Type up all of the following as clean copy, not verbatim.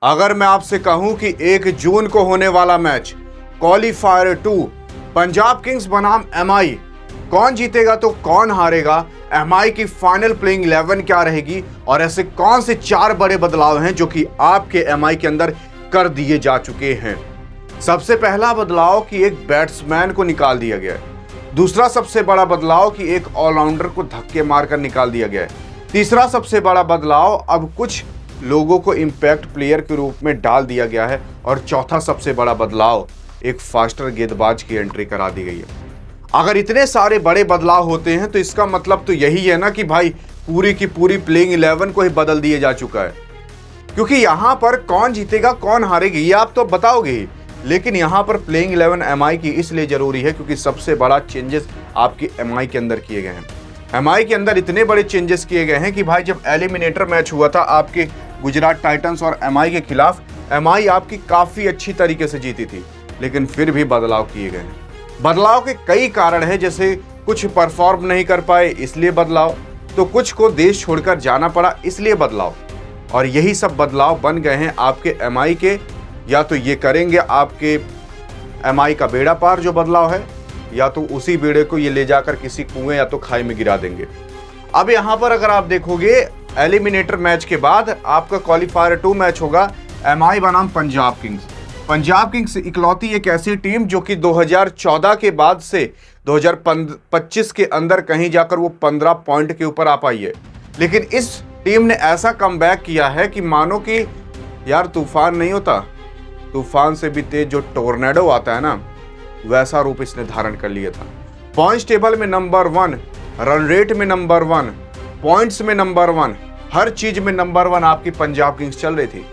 अगर मैं आपसे कहूं कि 1 जून को होने वाला मैच क्वालीफायर 2 पंजाब किंग्स बनाम एमआई, कौन जीतेगा तो कौन हारेगा, एमआई की फाइनल प्लेइंग 11 क्या रहेगी और ऐसे कौन से 4 बड़े बदलाव हैं जो कि आपके एमआई के अंदर कर दिए जा चुके हैं। सबसे पहला बदलाव कि एक बैट्समैन को निकाल दिया गया है। दूसरा सबसे बड़ा बदलाव कि एक ऑलराउंडर को धक्के मारकर निकाल दिया गया है। तीसरा सबसे बड़ा बदलाव अब कुछ लोगों को इंपैक्ट प्लेयर के रूप में डाल दिया गया है। और चौथा सबसे बड़ा बदलाव एक फास्टर गेंदबाज की एंट्री करा दी गई है। अगर इतने सारे बड़े बदलाव होते हैं तो इसका मतलब तो यही है ना कि भाई पूरी की पूरी प्लेइंग 11 को ही बदल दिया जा चुका है। क्योंकि यहां पर कौन जीतेगा कौन हारेगा ये आप तो बताओगे ही, लेकिन यहां पर प्लेइंग 11 एमआई की इसलिए जरूरी है क्योंकि सबसे बड़ा चेंजेस आपकी एमआई के अंदर किए गए हैं। एमआई के अंदर इतने बड़े चेंजेस किए गए हैं कि भाई जब एलिमिनेटर मैच हुआ था आपके गुजरात टाइटंस और एमआई के खिलाफ, एमआई आपकी काफी अच्छी तरीके से जीती थी, लेकिन फिर भी बदलाव किए गए हैं। बदलाव के कई कारण हैं, जैसे कुछ परफॉर्म नहीं कर पाए इसलिए बदलाव, तो कुछ को देश छोड़कर जाना पड़ा इसलिए बदलाव, और यही सब बदलाव बन गए हैं आपके एमआई के। या तो ये करेंगे आपके एमआई का बेड़ा पार जो बदलाव है, या तो उसी बेड़े को ये ले जाकर किसी कुएं या तो खाई में गिरा देंगे। अब यहां पर अगर आप देखोगे एलिमिनेटर मैच के बाद आपका क्वालीफायर 2 मैच होगा एमआई बनाम पंजाब किंग्स। पंजाब किंग्स इकलौती एक ऐसी टीम जो कि 2014 के बाद से 2025 के अंदर कहीं जाकर वो 15 पॉइंट के ऊपर आ पाई है। लेकिन इस टीम ने ऐसा कमबैक किया है कि मानो कि यार तूफान नहीं होता, तूफान से भी तेज जो टोर्नेडो आता है ना, वैसा रूप इसने धारण कर लिया था। पॉइंट्स टेबल में नंबर 1, रन रेट में नंबर 1, पॉइंट्स में नंबर 1, हर चीज में नंबर 1 आपकी पंजाब किंग्स चल रही थी।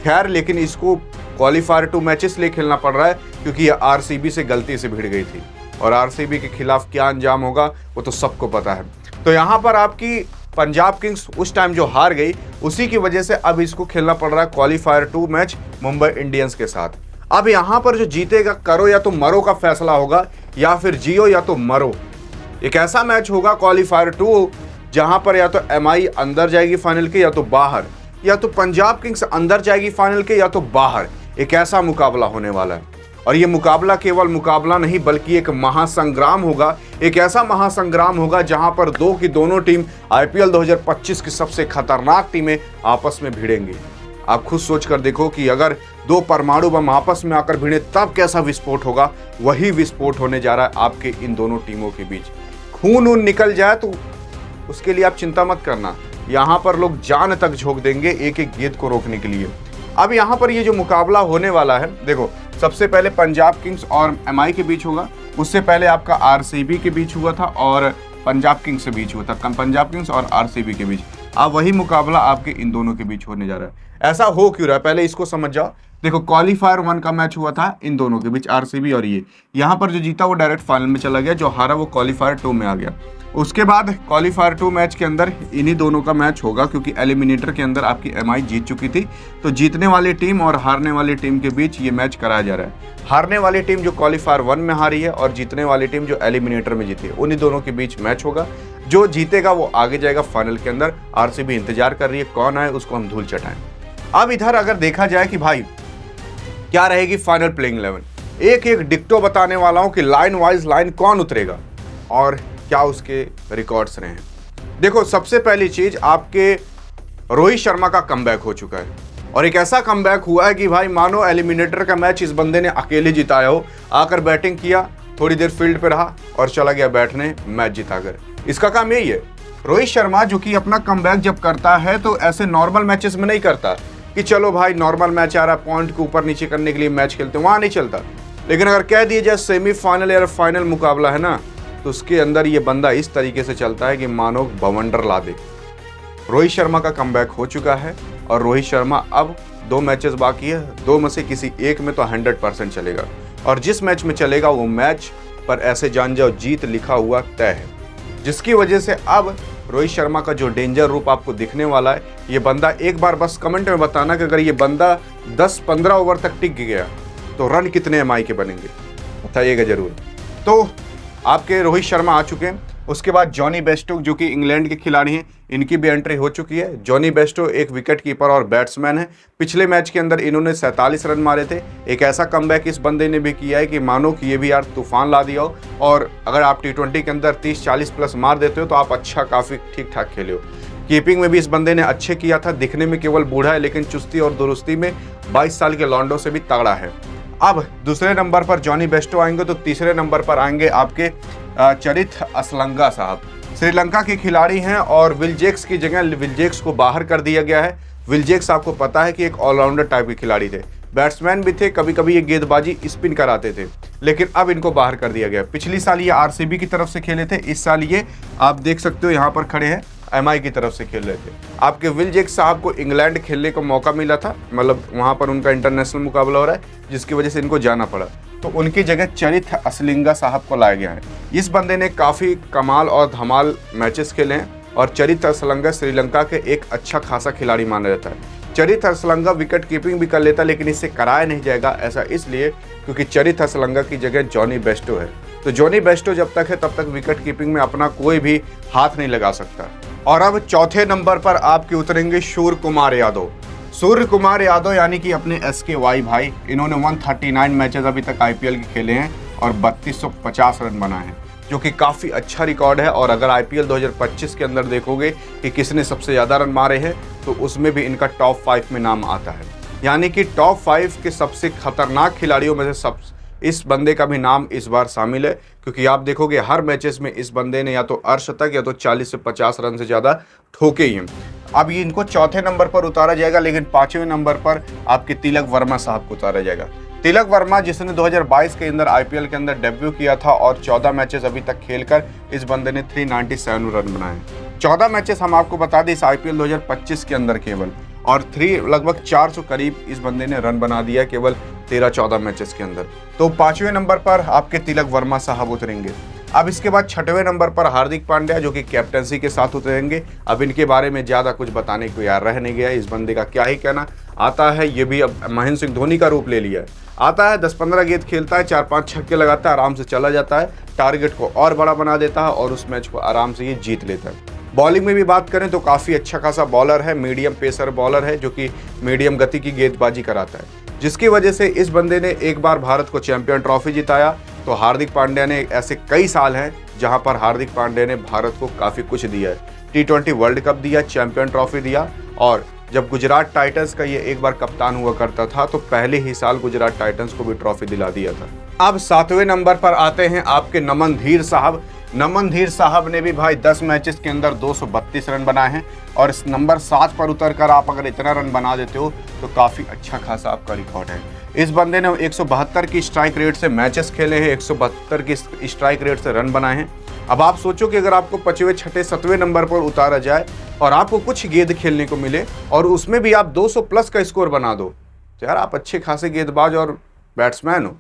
खैर, लेकिन इसको क्वालीफायर 2 मैचेस लिए खेलना पड़ रहा है क्योंकि ये आरसीबी से गलती से भिड़ गई थी, और आरसीबी के खिलाफ क्या अंजाम होगा वो तो सबको पता है। तो यहाँ पर आपकी पंजाब किंग्स उस टाइम जो हार गई, उसी की वजह से अब इसको खेलना पड़ रहा है क्वालीफायर 2 मैच मुंबई इंडियंस के साथ। अब यहाँ पर जो जीतेगा करो या तो मरो का फैसला होगा, या फिर जियो या तो मरो। एक ऐसा मैच होगा क्वालीफायर 2 जहां पर या तो एमआई अंदर जाएगी फाइनल के या तो बाहर, या तो पंजाब किंग्स अंदर जाएगी फाइनल के या तो बाहर। एक ऐसा मुकाबला होने वाला है, और ये मुकाबला केवल मुकाबला नहीं बल्कि एक महासंग्राम होगा। एक ऐसा महासंग्राम होगा जहां पर दो की दोनों टीम आईपीएल 2025 की सबसे खतरनाक टीमें आपस में भिड़ेंगी। आप खुद सोचकर देखो कि अगर 2 परमाणु बम आपस में आकर भिड़े तब कैसा विस्फोट होगा। वही विस्फोट होने जा रहा है आपके इन दोनों टीमों के बीच। खून निकल जाए तो उसके लिए आप चिंता मत करना, यहाँ पर लोग जान तक झोंक देंगे एक एक गेंद को रोकने के लिए। अब यहाँ पर ये जो मुकाबला होने वाला है, देखो सबसे पहले पंजाब किंग्स और एमआई के बीच होगा, उससे पहले आपका आरसीबी के बीच हुआ था और पंजाब किंग्स के बीच हुआ था, पंजाब किंग्स और आरसीबी के बीच। अब वही मुकाबला आपके इन दोनों के बीच होने जा रहा है। ऐसा हो क्यों रहा है पहले इसको समझ जाओ। देखो क्वालीफायर 1 का मैच हुआ था इन दोनों के बीच, आरसीबी और ये, यहाँ पर जो जीता वो डायरेक्ट फाइनल में चला गया, जो हारा वो क्वालीफायर 2 में आ गया। उसके बाद क्वालीफायर 2 मैच के अंदर इन्हीं दोनों का मैच होगा, क्योंकि एलिमिनेटर के अंदर आपकी एमआई जीत चुकी थी, तो जीतने वाली टीम और हारने वाली टीम के बीच ये मैच कराया जा रहा है। हारने वाली टीम जो क्वालीफायर 1 में हारी है और जीतने वाली टीम जो एलिमिनेटर में जीती है, उन्हीं दोनों के बीच मैच होगा। जो जीतेगा वो आगे जाएगा फाइनल के अंदर। आरसीबी इंतजार कर रही है कौन आए उसको हम धूल चटाएं। अब इधर अगर देखा जाए कि भाई क्या रहेगी फाइनल प्लेइंग 11, एक एक डिक्टो बताने वाला हूं कि लाइन वाइज लाइन कौन उतरेगा और क्या उसके रिकॉर्ड्स रहे हैं। देखो सबसे पहली चीज, आपके रोहित शर्मा का कमबैक हो चुका है, और एक ऐसा कमबैक हुआ है कि भाई मानो एलिमिनेटर का मैच इस बंदे ने अकेले जिताया हो। आकर बैटिंग किया, थोड़ी देर फील्ड पे रहा और चला गया बैठने, मैच जिताकर। इसका काम यही है। रोहित शर्मा जो कि अपना कमबैक जब करता है तो ऐसे नॉर्मल मैचेस में नहीं करता कि चलो भाई नॉर्मल मैच आ रहा है, पॉइंट के ऊपर नीचे करने के लिए मैच खेलते हैं, वहां नहीं चलता। लेकिन अगर कह दिया जाए सेमीफाइनल या फाइनल मुकाबला है ना, तो उसके अंदर ये बंदा इस तरीके से चलता है कि मानो बवंडर ला दे। रोहित शर्मा का कमबैक हो चुका है, और रोहित शर्मा अब 2 मैचेस बाकी है, 2 में से किसी एक में तो 100% चलेगा, और जिस मैच में चलेगा वो मैच पर ऐसे जान जाओ जीत लिखा हुआ तय है। जिसकी वजह से अब रोहित शर्मा का जो डेंजर रूप आपको दिखने वाला है, ये बंदा एक बार बस कमेंट में बताना कि अगर ये बंदा 10-15 ओवर तक टिक गया तो रन कितने एमआई के बनेंगे, बताइएगा जरूर। तो आपके रोहित शर्मा आ चुके हैं। उसके बाद जॉनी बेस्टो जो कि इंग्लैंड के खिलाड़ी हैं, इनकी भी एंट्री हो चुकी है। जॉनी बेस्टो एक विकेट कीपर और बैट्समैन है। पिछले मैच के अंदर इन्होंने 47 रन मारे थे। एक ऐसा कमबैक इस बंदे ने भी किया है कि मानो कि ये भी यार तूफान ला दिया हो, और अगर आप T20 के अंदर 30-40 प्लस मार देते हो तो आप अच्छा काफ़ी ठीक ठाक खेले हो। कीपिंग में भी इस बंदे ने अच्छे किया था। दिखने में केवल बूढ़ा है, लेकिन चुस्ती और दुरुस्ती में 22 साल के लॉन्डो से भी तगड़ा है। अब दूसरे नंबर पर जॉनी बेस्टो आएंगे, तो तीसरे नंबर पर आएंगे आपके चरित असलंगा साहब। श्रीलंका के खिलाड़ी हैं और विल जेक्स की जगह विल जेक्स को बाहर कर दिया गया है। विल जेक्स आपको पता है कि एक ऑलराउंडर टाइप के खिलाड़ी थे, बैट्समैन भी थे, कभी कभी ये गेंदबाजी स्पिन कराते थे, लेकिन अब इनको बाहर कर दिया गया। पिछली साल ये आरसीबी की तरफ से खेले थे, इस साल ये आप देख सकते हो यहाँ पर खड़े हैं एमआई की तरफ से खेल रहे थे। आपके विल जेक्स साहब को इंग्लैंड खेलने का मौका मिला था, मतलब वहाँ पर उनका इंटरनेशनल मुकाबला हो रहा है, जिसकी वजह से इनको जाना पड़ा, तो उनकी जगह चरित असलिंगा साहब को लाया गया है। इस बंदे ने काफ़ी कमाल और धमाल मैचेस खेले हैं और चरित असलंगा श्रीलंका के एक अच्छा खासा खिलाड़ी माना जाता है। चरित असलंगा विकेट कीपिंग भी कर लेता, लेकिन इससे कराया नहीं जाएगा, ऐसा इसलिए क्योंकि चरित असलंगा की जगह जॉनी बेस्टो है। तो जॉनी बेस्टो जब तक है तब तक विकेट कीपिंग में अपना कोई भी हाथ नहीं लगा सकता। और अब चौथे नंबर पर आपके उतरेंगे सूर्य कुमार यादव। सूर्य कुमार यादव यानी कि अपने SKY भाई, इन्होंने 139 मैचेस अभी तक IPL के खेले हैं और 3250 रन बनाए हैं, जो कि काफ़ी अच्छा रिकॉर्ड है। और अगर IPL 2025 के अंदर देखोगे कि किसने सबसे ज़्यादा रन मारे हैं, तो उसमें भी इनका टॉप 5 में नाम आता है, यानी कि टॉप 5 के सबसे खतरनाक खिलाड़ियों में से इस बंदे का भी नाम इस बार शामिल है, क्योंकि आप देखोगे हर मैचेस में इस बंदे ने या तो अर्धशतक या तो 40 से 50 रन से ज़्यादा ठोके ही हैं। अब ये इनको चौथे नंबर पर उतारा जाएगा, लेकिन पाँचवें नंबर पर आपके तिलक वर्मा साहब को उतारा जाएगा। तिलक वर्मा जिसने 2022 के अंदर IPL के अंदर डेब्यू किया था और 14 मैचेस अभी तक खेलकर इस बंदे ने 397 रन बनाए। 14 मैचेस हम आपको बता दें इस IPL 2025 के अंदर केवल, और लगभग 400 करीब इस बंदे ने रन बना दिया केवल 13-14 मैचेस के अंदर। तो पाँचवें नंबर पर आपके तिलक वर्मा साहब उतरेंगे। अब इसके बाद छठवें नंबर पर हार्दिक पांड्या, जो कि कैप्टनसी के साथ उतरेंगे। अब इनके बारे में ज़्यादा कुछ बताने को यार रह नहीं गया, इस बंदे का क्या ही कहना। आता है ये भी अब महेंद्र सिंह धोनी का रूप ले लिया है। आता है 10-15 गेंद खेलता है, 4-5 छक्के लगाता है, आराम से चला जाता है, टारगेट को और बड़ा बना देता है और उस मैच को आराम से ये जीत लेता है। बॉलिंग में भी बात करें तो काफ़ी अच्छा खासा बॉलर है, मीडियम पेसर बॉलर है, जो कि मीडियम गति की गेंदबाजी कराता है, जिसकी वजह से इस बंदे ने एक बार भारत को चैंपियन ट्रॉफी जिताया। तो हार्दिक पांड्या ने ऐसे कई साल हैं जहां पर हार्दिक पांड्या ने भारत को काफ़ी कुछ दिया है। T20 वर्ल्ड कप दिया, चैंपियन ट्रॉफी दिया, और जब गुजरात टाइटंस का ये एक बार कप्तान हुआ करता था तो पहले ही साल गुजरात टाइटंस को भी ट्रॉफी दिला दिया था। अब सातवें नंबर पर आते हैं आपके नमन धीर साहब। नमन धीर साहब ने भी भाई 10 मैचेस के अंदर 232 रन बनाए हैं, और इस नंबर 7 पर उतरकर आप अगर इतना रन बना देते हो तो काफ़ी अच्छा खासा आपका रिकॉर्ड है। इस बंदे ने 172 की स्ट्राइक रेट से मैचेस खेले हैं, 172 की स्ट्राइक रेट से रन बनाए हैं। अब आप सोचो कि अगर आपको 5वें, 6ठे, 7वें नंबर पर उतारा जाए और आपको कुछ गेंद खेलने को मिले और उसमें भी आप 200 प्लस का स्कोर बना दो, तो यार आप अच्छे खासे गेंदबाज और बैट्समैन हो।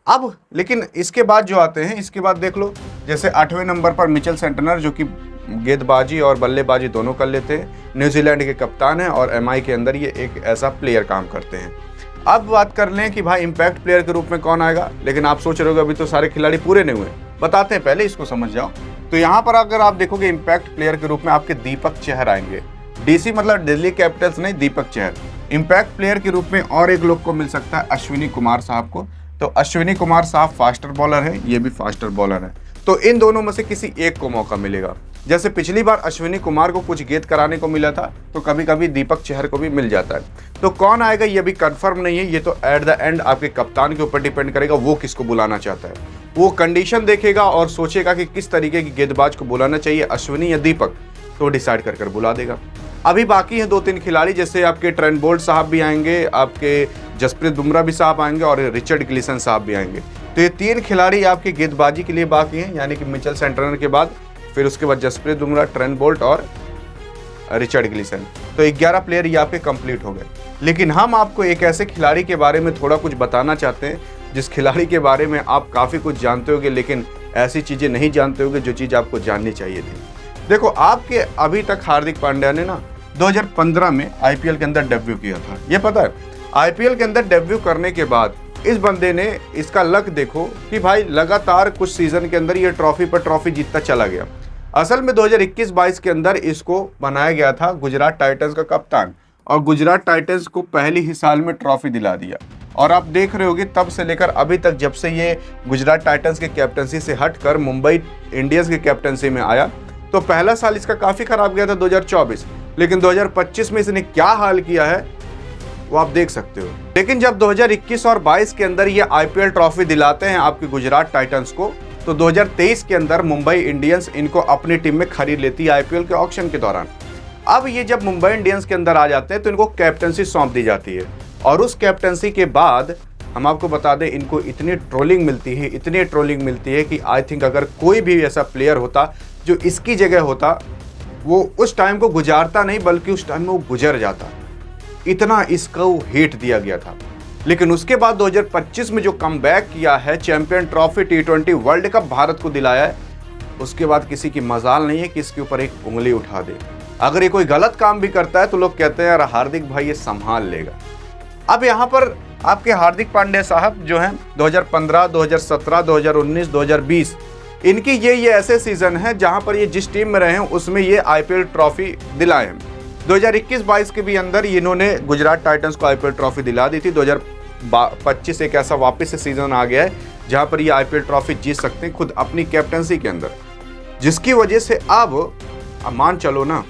अब लेकिन इसके बाद जो आते हैं, इसके बाद देख लो, जैसे 8वें नंबर पर मिचेल सेंटनर, जो कि गेंदबाजी और बल्लेबाजी दोनों कर लेते हैं, न्यूजीलैंड के कप्तान हैं और MI के अंदर ये एक ऐसा प्लेयर काम करते हैं। अब बात कर लें कि भाई इम्पैक्ट प्लेयर के रूप में कौन आएगा, लेकिन आप सोच रहे होगे अभी तो सारे खिलाड़ी पूरे नहीं हुए, बताते हैं, पहले इसको समझ जाओ। तो यहाँ पर अगर आप देखोगे इम्पैक्ट प्लेयर के रूप में आपके दीपक चहर आएंगे। DC मतलब दिल्ली कैपिटल्स नहीं, दीपक चहर। इम्पैक्ट प्लेयर के रूप में और एक लोग को मिल सकता है, अश्विनी कुमार साहब को। तो अश्विनी कुमार साहब फास्टर बॉलर है, ये भी फास्टर बॉलर है, तो इन दोनों में से किसी एक को मौका मिलेगा। जैसे पिछली बार अश्विनी कुमार को कुछ गेंद कराने को मिला था, तो कभी कभी दीपक चहर को भी मिल जाता है। तो कौन आएगा ये भी कंफर्म नहीं है, ये तो एट द एंड आपके कप्तान के ऊपर डिपेंड करेगा, वो किसको बुलाना चाहता है। वो कंडीशन देखेगा और सोचेगा कि किस तरीके की गेंदबाज को बुलाना चाहिए, अश्विनी या दीपक, तो डिसाइड कर बुला देगा। अभी बाकी हैं 2-3 खिलाड़ी, जैसे आपके ट्रेंट बोल्ट साहब भी आएंगे, आपके जसप्रीत बुमराह भी साहब आएंगे और रिचर्ड ग्लिसन साहब भी आएंगे। तो ये 3 खिलाड़ी आपके गेंदबाजी के लिए बाकी हैं, यानी कि मिचेल सेंटनर के बाद, फिर उसके बाद जसप्रीत बुमराह, ट्रेंट बोल्ट और रिचर्ड ग्लिसन। तो 11 प्लेयर ये आपके कंप्लीट हो गए। लेकिन हम आपको एक ऐसे खिलाड़ी के बारे में थोड़ा कुछ बताना चाहते हैं, जिस खिलाड़ी के बारे में आप काफ़ी कुछ जानते होगे, लेकिन ऐसी चीज़ें नहीं जानते होगे जो चीज़ आपको जाननी चाहिए थी। देखो, आपके अभी तक हार्दिक पांड्या ने ना 2015 में IPL के अंदर डेब्यू किया था, ये पता है। IPL के अंदर डेब्यू करने के बाद इस बंदे ने, इसका लक देखो कि भाई लगातार कुछ सीजन के अंदर ये ट्रॉफी पर ट्रॉफी जीतता चला गया। असल में 2021-22 के अंदर इसको बनाया गया था गुजरात टाइटंस का कप्तान, और गुजरात टाइटंस को पहले ही साल में ट्रॉफी दिला दिया। और आप देख रहे होगे तब से लेकर अभी तक, जब से ये गुजरात टाइटंस के कैप्टनसी से हटकर मुंबई इंडियंस के कैप्टनसी में आया, तो पहला साल इसका काफ़ी खराब गया था 2024, लेकिन 2025 में इसने क्या हाल किया है वो आप देख सकते हो। लेकिन जब 2021 और 22 के अंदर ये आईपीएल ट्रॉफी दिलाते हैं आपके गुजरात टाइटंस को, तो 2023 के अंदर मुंबई इंडियंस इनको अपनी टीम में खरीद लेती है आईपीएल के ऑक्शन के दौरान। अब ये जब मुंबई इंडियंस के अंदर आ जाते हैं तो इनको कैप्टनसी सौंप दी जाती है, और उस कैप्टनसी के बाद हम आपको बता दें इनको इतनी ट्रोलिंग मिलती है कि आई थिंक अगर कोई भी ऐसा प्लेयर होता जो इसकी जगह होता, वो उस टाइम को गुजारता नहीं बल्कि उस टाइम में वो गुजर जाता। इतना इसको हेट दिया गया था। लेकिन उसके बाद 2025 में जो कमबैक किया है, champion trophy, T20 world cup Bharat को दिलाया है, उसके बाद किसी की मजाल नहीं है कि इसके ऊपर एक उंगली उठा दे। अगर ये कोई गलत काम भी करता है तो लोग कहते हैं यार हार्दिक भाई ये संभाल लेगा। अब यहाँ पर आपके हार्दिक पांड्या साहब जो हैं 2015, 2017, 2019, 2020 इनकी ये ऐसे सीजन है जहां पर ये जिस टीम में रहे हैं उसमें ये आईपीएल ट्रॉफी दिलाए हैं। 2021-22 के भी अंदर इन्होंने गुजरात टाइटंस को आईपीएल ट्रॉफी दिला दी थी। 2025 एक ऐसा वापस से सीजन आ गया है जहां पर ये आईपीएल ट्रॉफी जीत सकते हैं खुद अपनी कैप्टनसी के अंदर, जिसकी वजह से अब मान चलो ना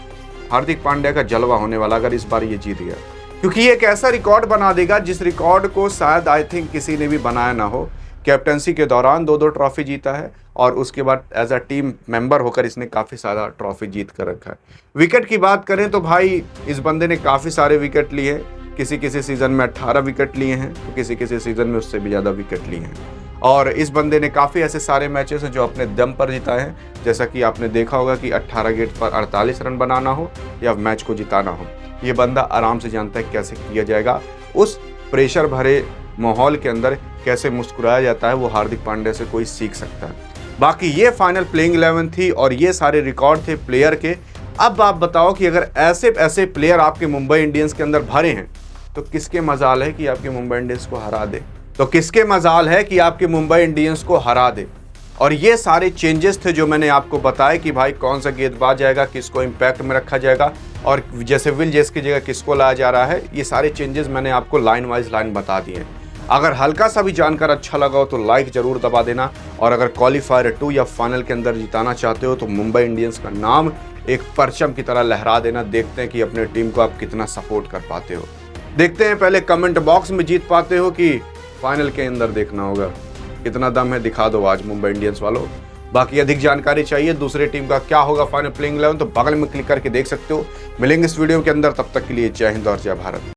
हार्दिक पांड्या का जलवा होने वाला अगर इस बार ये जीत गया, क्योंकि ये एक ऐसा रिकॉर्ड बना देगा जिस रिकॉर्ड को शायद आई थिंक किसी ने भी बनाया ना हो। कैप्टनसी के दौरान 2-2 ट्रॉफी जीता है, और उसके बाद एज अ टीम मेंबर होकर इसने काफ़ी सारा ट्रॉफी जीत कर रखा है। विकेट की बात करें तो भाई इस बंदे ने काफ़ी सारे विकेट लिए हैं, किसी सीज़न में 18 विकेट लिए हैं, तो किसी सीज़न में उससे भी ज़्यादा विकेट लिए हैं। और इस बंदे ने काफ़ी ऐसे सारे मैचेस हैं जो अपने दम पर जिताए हैं, जैसा कि आपने देखा होगा कि 18 गेट पर 48 रन बनाना हो या मैच को जिताना हो, ये बंदा आराम से जानता है कैसे किया जाएगा। उस प्रेशर भरे माहौल के अंदर कैसे मुस्कुराया जाता है वो हार्दिक पांड्या से कोई सीख सकता है। बाकी ये फाइनल प्लेइंग 11 थी और ये सारे रिकॉर्ड थे प्लेयर के। अब आप बताओ कि अगर ऐसे प्लेयर आपके मुंबई इंडियंस के अंदर भरे हैं तो किसके मजाल है कि आपके मुंबई इंडियंस को हरा दे, और ये सारे चेंजेस थे जो मैंने आपको बताया कि भाई कौन सा गेंदबाज जाएगा, किसको इम्पैक्ट में रखा जाएगा, और जैसे विल जेस की जगह किसको लाया जा रहा है। ये सारे चेंजेस मैंने आपको लाइन वाइज लाइन बता दिए हैं। अगर हल्का सा भी जानकर अच्छा लगा हो तो लाइक जरूर दबा देना, और अगर क्वालीफायर 2 या फाइनल के अंदर जिताना चाहते हो तो मुंबई इंडियंस का नाम एक परचम की तरह लहरा देना। देखते हैं कि अपने टीम को आप कितना सपोर्ट कर पाते हो। देखते हैं पहले कमेंट बॉक्स में जीत पाते हो कि फाइनल के अंदर देखना होगा। कितना दम है दिखा दो आज मुंबई इंडियंस वालों। बाकी अधिक जानकारी चाहिए दूसरे टीम का क्या होगा फाइनल प्लेइंग 11 तो बगल में क्लिक करके देख सकते हो। मिलेंगे इस वीडियो के अंदर, तब तक के लिए जय हिंद और जय भारत।